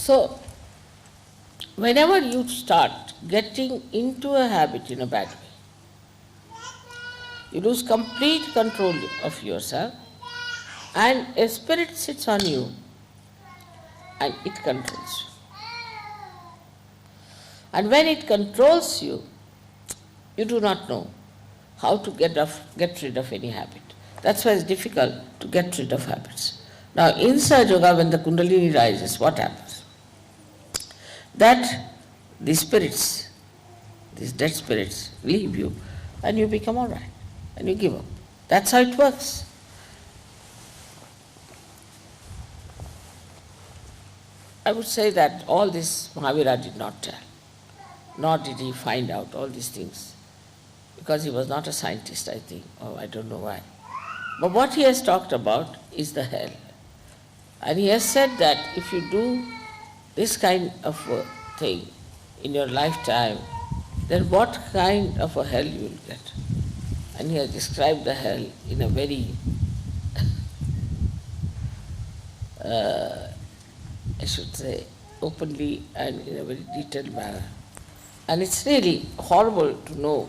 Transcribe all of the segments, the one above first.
So, whenever you start getting into a habit in a bad way, you lose complete control of yourself, and a spirit sits on you and it controls you. And when it controls you, you do not know how to get rid of any habit. That's why it's difficult to get rid of habits. Now, in Sahaja Yoga, when the Kundalini rises, what happens? That the spirits, these dead spirits, leave you and you become all right and you give up. That's how it works. I would say that all this Mahavira did not tell, nor did he find out all these things, because he was not a scientist, I think, or I don't know why. But what he has talked about is the hell. And he has said that if you do this kind of a thing in your lifetime, then what kind of a hell you will get. And he has described the hell in a very, I should say, openly and in a very detailed manner. And it's really horrible to know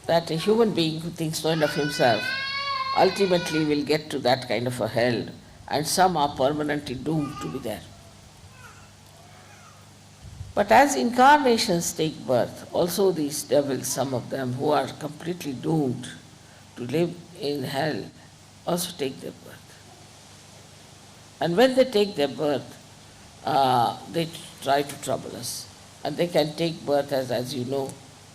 that a human being who thinks no end of himself ultimately will get to that kind of a hell, and some are permanently doomed to be there. But as incarnations take birth, also these devils, some of them who are completely doomed to live in hell, also take their birth. And when they take their birth, they try to trouble us. And they can take birth as you know,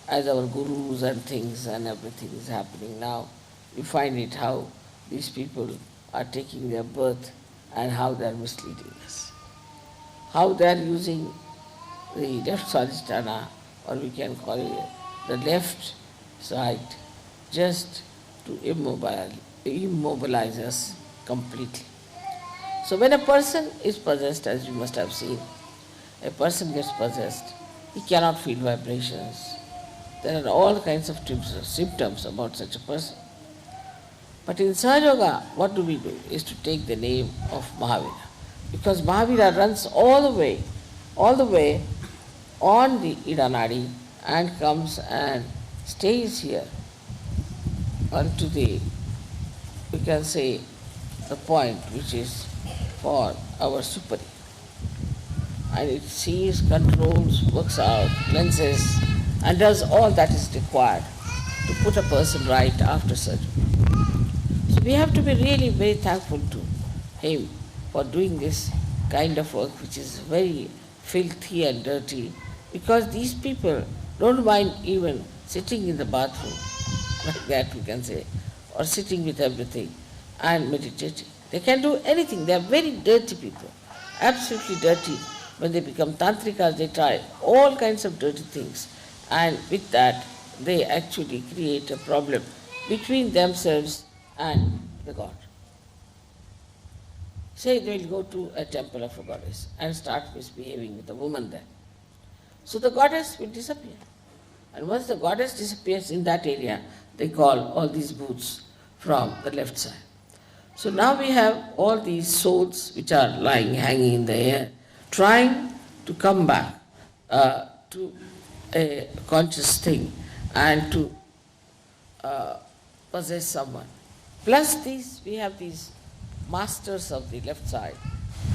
as our gurus and things and everything is happening now. You find it how these people are taking their birth and how they are misleading us. How they are using the left swadhisthana, or we can call it the left side, just to immobilize us completely. So when a person is possessed, as you must have seen, a person gets possessed, he cannot feel vibrations. There are all kinds of symptoms about such a person. But in Sahaja Yoga, what do we do? Is to take the name of Mahavira. Because Mahavira runs all the way on the Ida Nadi and comes and stays here onto the, we can say, the point which is for our superi. And it sees, controls, works out, cleanses, and does all that is required to put a person right after surgery. So we have to be really very thankful to him for doing this kind of work, which is very filthy and dirty, because these people don't mind even sitting in the bathroom, like that we can say, or sitting with everything and meditating. They can do anything. They are very dirty people, absolutely dirty. When they become tantrikas, they try all kinds of dirty things, and with that they actually create a problem between themselves and the god. Say they will go to a temple of a goddess and start misbehaving with a woman there. So the goddess will disappear. And once the goddess disappears in that area, they call all these booths from the left side. So now we have all these souls which are lying, hanging in the air, trying to come back to a conscious thing and to possess someone. Plus we have these masters of the left side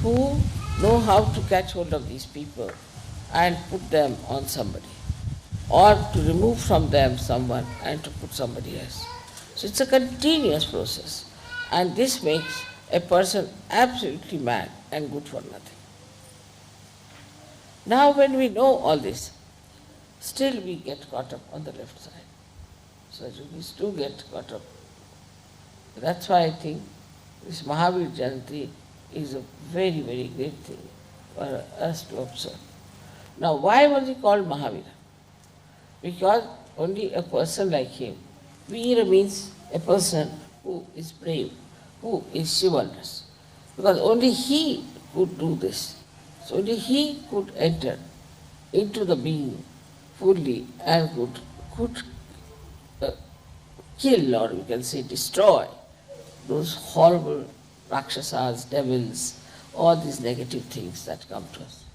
who know how to catch hold of these people and put them on somebody, or to remove from them someone and to put somebody else. So it's a continuous process, and this makes a person absolutely mad and good for nothing. Now when we know all this, still we get caught up on the left side. So we do get caught up. That's why I think this Mahavir Jayanti is a very, very great thing for us to observe. Now why was he called Mahavira? Because only a person like him, Veera means a person who is brave, who is chivalrous. Because only he could do this. So only he could enter into the being fully and could kill, or we can say destroy, those horrible Rakshasas, devils, all these negative things that come to us.